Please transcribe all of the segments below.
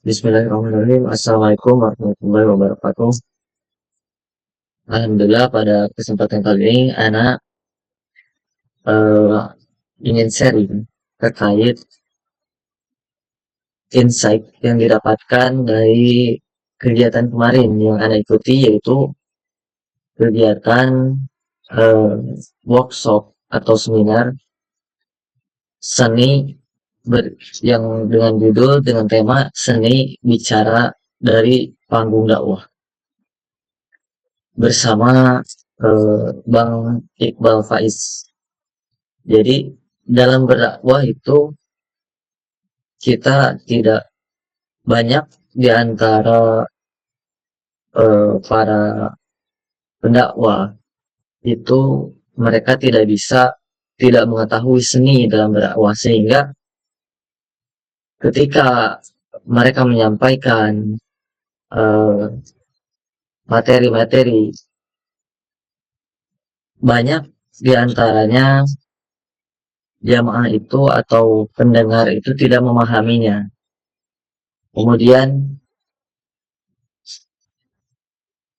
Bismillahirrahmanirrahim. Assalamualaikum warahmatullahi wabarakatuh. Alhamdulillah pada kesempatan kali ini anak eh, ingin sharing terkait insight yang didapatkan dari kegiatan kemarin yang anak ikuti, yaitu kegiatan eh, workshop atau seminar seni yang dengan judul dengan tema seni bicara dari panggung dakwah bersama Bang Iqbal Faiz. Jadi dalam berdakwah itu kita tidak banyak di antara para pendakwah itu mereka tidak mengetahui seni dalam berdakwah, sehingga ketika mereka menyampaikan materi-materi, banyak di antaranya jamaah itu atau pendengar itu tidak memahaminya. Kemudian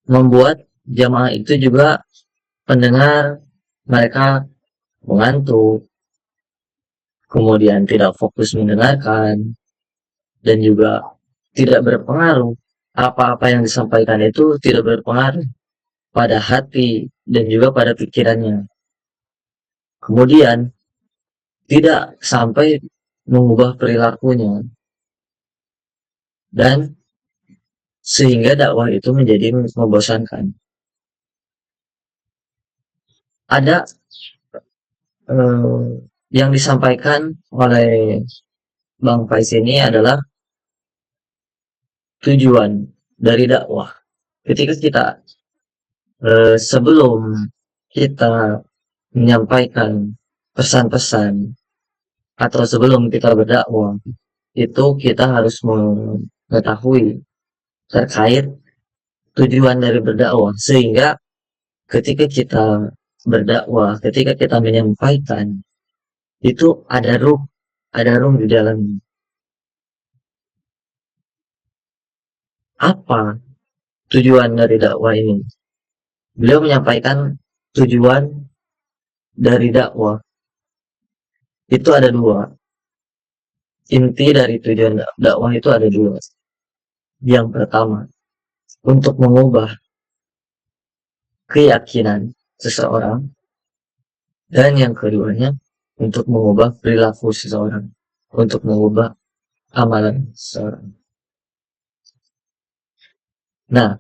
membuat jamaah itu juga pendengar mereka mengantuk, kemudian tidak fokus mendengarkan, dan juga tidak berpengaruh. Apa-apa yang disampaikan itu tidak berpengaruh pada hati dan juga pada pikirannya. Kemudian tidak sampai mengubah perilakunya, dan sehingga dakwah itu menjadi membosankan. Ada yang disampaikan oleh Bang Faiz ini adalah tujuan dari dakwah. Ketika kita sebelum kita menyampaikan pesan-pesan atau sebelum kita berdakwah, itu kita harus mengetahui terkait tujuan dari berdakwah, sehingga ketika kita berdakwah, ketika kita menyampaikan, itu ada ruh di dalam. Apa tujuan dari dakwah ini? Beliau menyampaikan tujuan dari dakwah itu ada dua. Inti dari tujuan dakwah itu ada dua. Yang pertama, untuk mengubah keyakinan seseorang, dan yang keduanya untuk mengubah perilaku seseorang, untuk mengubah amalan seseorang. Nah,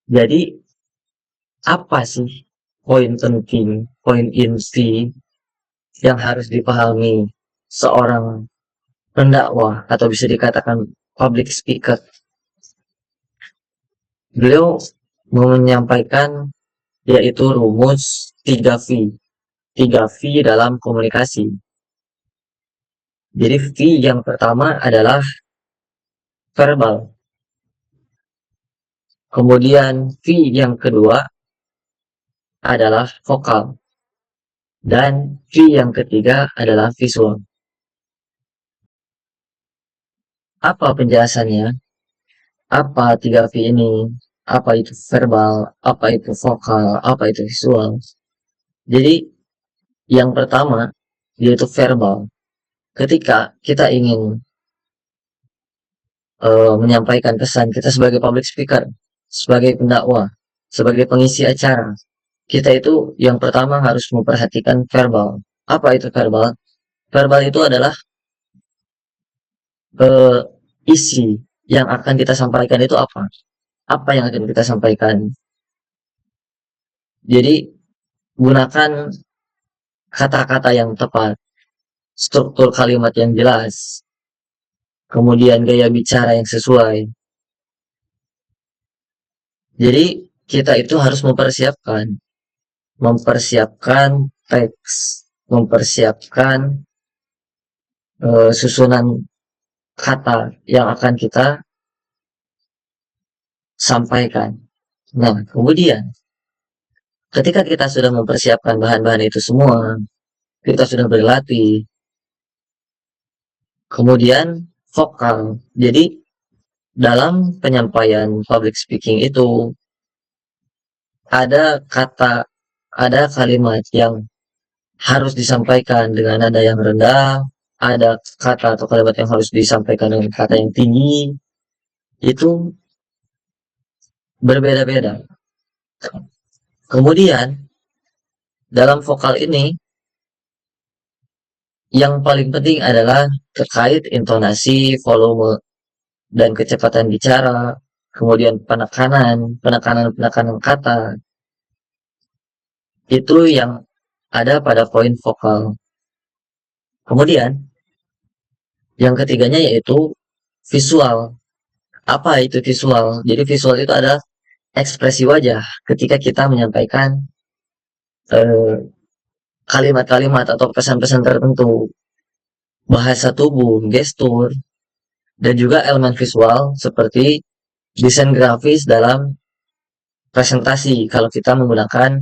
jadi apa sih poin penting, poin inti yang harus dipahami seorang pendakwah atau bisa dikatakan public speaker? Beliau menyampaikan yaitu rumus 3V. 3V dalam komunikasi. Jadi V yang pertama adalah verbal. Kemudian V yang kedua adalah vokal. Dan V yang ketiga adalah visual. Apa penjelasannya? Apa 3V ini? Apa itu verbal? Apa itu vokal? Apa itu visual? Jadi yang pertama yaitu verbal. Ketika kita ingin menyampaikan pesan, kita sebagai public speaker, sebagai pendakwah, sebagai pengisi acara, kita itu yang pertama harus memperhatikan verbal. Apa itu verbal? Verbal itu adalah isi yang akan kita sampaikan itu apa? Apa yang akan kita sampaikan? Jadi gunakan kata-kata yang tepat, struktur kalimat yang jelas, kemudian gaya bicara yang sesuai. Jadi kita itu harus mempersiapkan teks, mempersiapkan susunan kata yang akan kita sampaikan. Nah, kemudian ketika kita sudah mempersiapkan bahan-bahan itu semua, kita sudah berlatih, kemudian vokal. Jadi dalam penyampaian public speaking itu ada ada kalimat yang harus disampaikan dengan nada yang rendah, ada kata atau kalimat yang harus disampaikan dengan kata yang tinggi, itu berbeda-beda. Kemudian, dalam vokal ini, yang paling penting adalah terkait intonasi, volume, dan kecepatan bicara, kemudian penekanan kata, itu yang ada pada poin vokal. Kemudian, yang ketiganya yaitu visual. Apa itu visual? Jadi visual itu adalah ekspresi wajah ketika kita menyampaikan eh, kalimat-kalimat atau pesan-pesan tertentu, bahasa tubuh, gestur, dan juga elemen visual seperti desain grafis dalam presentasi kalau kita menggunakan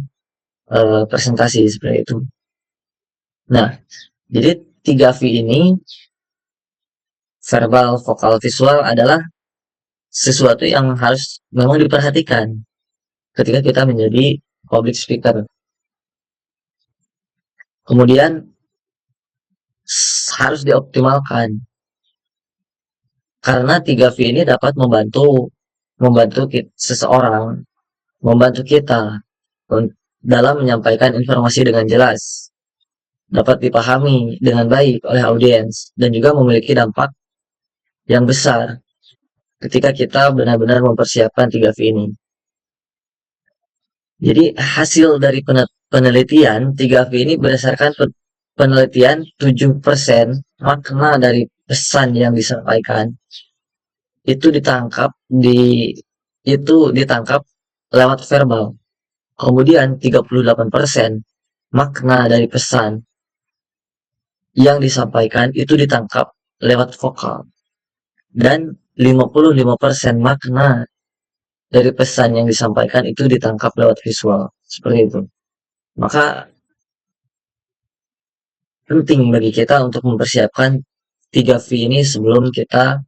presentasi seperti itu. Nah, jadi 3V ini, verbal, vokal, visual adalah sesuatu yang harus memang diperhatikan ketika kita menjadi public speaker. Kemudian harus dioptimalkan karena 3V ini dapat membantu seseorang, membantu kita dalam menyampaikan informasi dengan jelas, dapat dipahami dengan baik oleh audiens, dan juga memiliki dampak yang besar ketika kita benar-benar mempersiapkan 3V ini. Jadi hasil dari penelitian 3V ini berdasarkan penelitian 7% makna dari pesan yang disampaikan itu ditangkap lewat verbal. Kemudian 38% makna dari pesan yang disampaikan itu ditangkap lewat vokal. Dan 55% makna dari pesan yang disampaikan itu ditangkap lewat visual. Seperti itu. Maka penting bagi kita untuk mempersiapkan 3V ini sebelum kita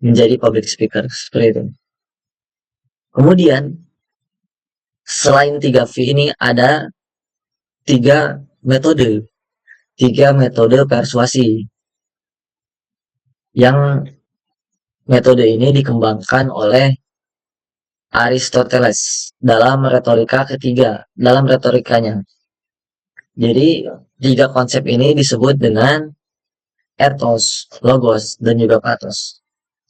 menjadi public speaker. Seperti itu. Kemudian, selain 3V ini ada 3 metode persuasi. Yang metode ini dikembangkan oleh Aristoteles dalam retorikanya. Jadi, 3 konsep ini disebut dengan ethos, logos, dan juga pathos.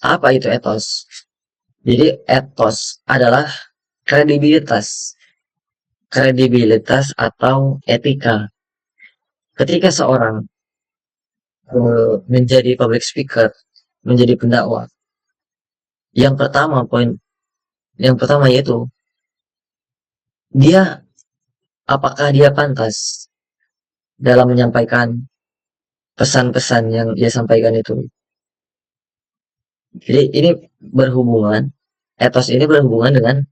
Apa itu ethos? Jadi, ethos adalah kredibilitas atau etika. Ketika seorang menjadi public speaker, menjadi pendakwah, yang pertama yaitu apakah dia pantas dalam menyampaikan pesan-pesan yang dia sampaikan itu. Jadi ini ethos ini berhubungan dengan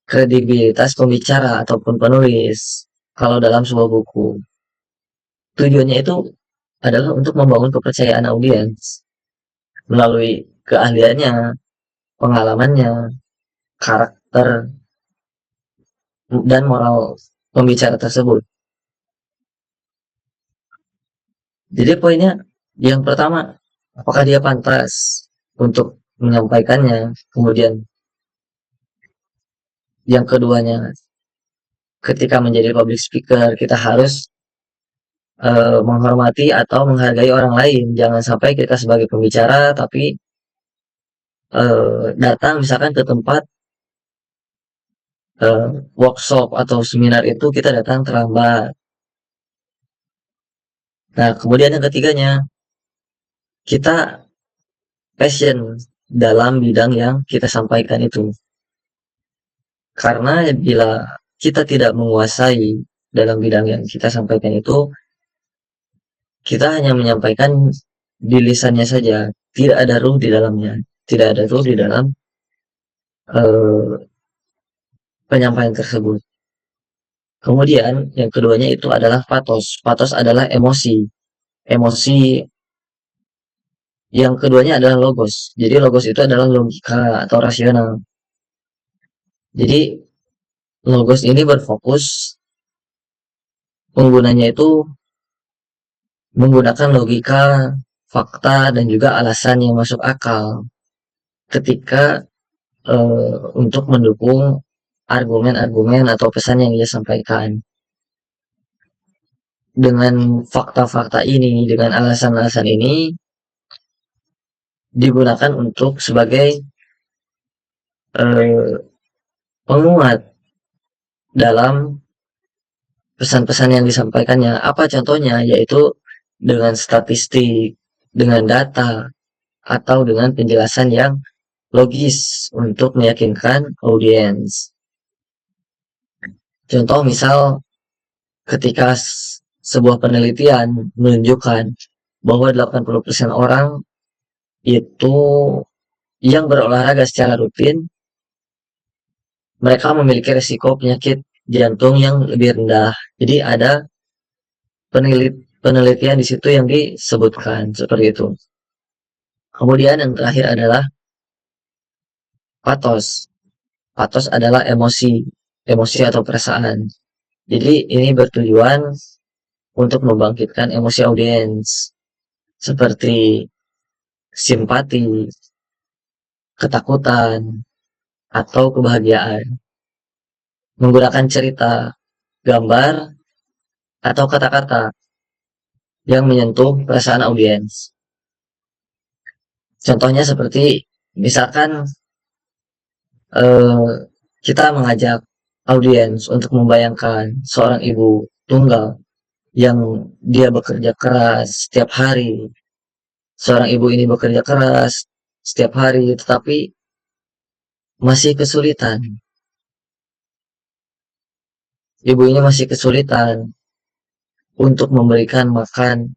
kredibilitas pembicara ataupun penulis kalau dalam sebuah buku. Tujuannya itu adalah untuk membangun kepercayaan audiens melalui keahliannya, pengalamannya, karakter, dan moral pembicara tersebut. Jadi poinnya yang pertama, apakah dia pantas untuk menyampaikannya. Kemudian yang keduanya, ketika menjadi public speaker kita harus menghormati atau menghargai orang lain. Jangan sampai kita sebagai pembicara tapi datang misalkan ke tempat workshop atau seminar itu kita datang terlambat. Nah, kemudian yang ketiganya, kita passion dalam bidang yang kita sampaikan itu. Karena bila kita tidak menguasai dalam bidang yang kita sampaikan itu, kita hanya menyampaikan di lisannya saja, tidak ada ruh di dalamnya, tidak ada ruh di dalam penyampaian tersebut. Kemudian yang keduanya itu adalah pathos. Pathos adalah emosi Yang keduanya adalah logos. Jadi logos itu adalah logika atau rasional. Jadi logos ini berfokus penggunanya itu menggunakan logika, fakta, dan juga alasan yang masuk akal ketika untuk mendukung argumen-argumen atau pesan yang dia sampaikan. Dengan fakta-fakta ini, dengan alasan-alasan ini, digunakan untuk sebagai penguat dalam pesan-pesan yang disampaikannya. Apa contohnya? Yaitu dengan statistik, dengan data, atau dengan penjelasan yang logis untuk meyakinkan audiens. Contoh misal ketika sebuah penelitian menunjukkan bahwa 80% orang itu yang berolahraga secara rutin, mereka memiliki risiko penyakit jantung yang lebih rendah. Jadi ada penelitian di situ yang disebutkan seperti itu. Kemudian yang terakhir adalah patos. Patos adalah emosi atau perasaan. Jadi ini bertujuan untuk membangkitkan emosi audiens seperti simpati, ketakutan, atau kebahagiaan. Menggunakan cerita, gambar, atau kata-kata yang menyentuh perasaan audiens. Contohnya seperti misalkan kita mengajak audiens untuk membayangkan seorang ibu tunggal yang dia bekerja keras setiap hari. Seorang ibu ini bekerja keras setiap hari, tetapi masih kesulitan. Ibu ini masih kesulitan untuk memberikan makan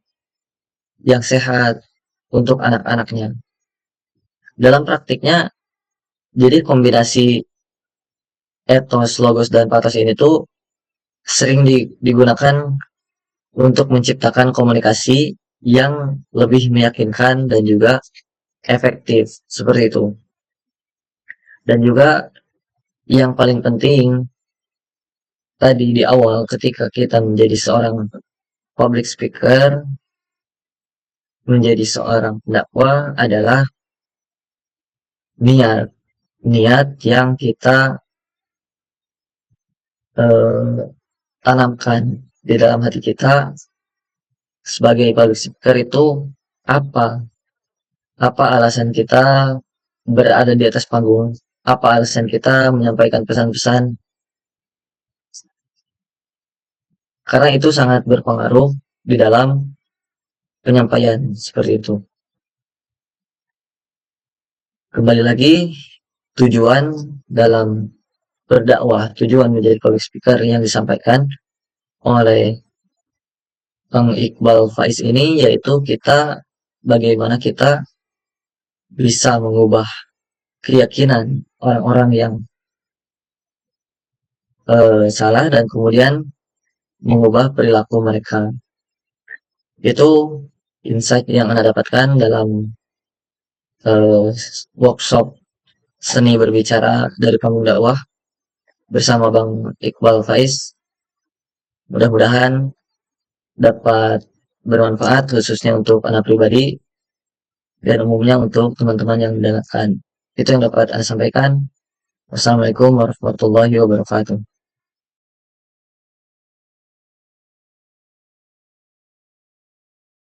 yang sehat untuk anak-anaknya. Dalam praktiknya, jadi kombinasi etos, logos, dan patos ini tuh sering digunakan untuk menciptakan komunikasi yang lebih meyakinkan dan juga efektif, seperti itu. Dan juga yang paling penting tadi di awal ketika kita menjadi seorang public speaker, menjadi seorang pendakwah adalah niat yang kita tanamkan di dalam hati kita sebagai public speaker itu apa? Apa alasan kita berada di atas panggung? Apa alasan kita menyampaikan pesan-pesan? Karena itu sangat berpengaruh di dalam penyampaian seperti itu. Kembali lagi, tujuan dalam berdakwah, tujuan menjadi public speaker yang disampaikan oleh Bang Iqbal Faiz ini yaitu bagaimana kita bisa mengubah keyakinan orang-orang yang salah dan kemudian mengubah perilaku mereka. Itu insight yang Anda dapatkan dalam workshop seni berbicara dari panggung dakwah bersama Bang Iqbal Faiz. Mudah-mudahan dapat bermanfaat khususnya untuk Anda pribadi dan umumnya untuk teman-teman yang mendengarkan. Itu yang dapat Anda sampaikan. Wassalamualaikum warahmatullahi wabarakatuh.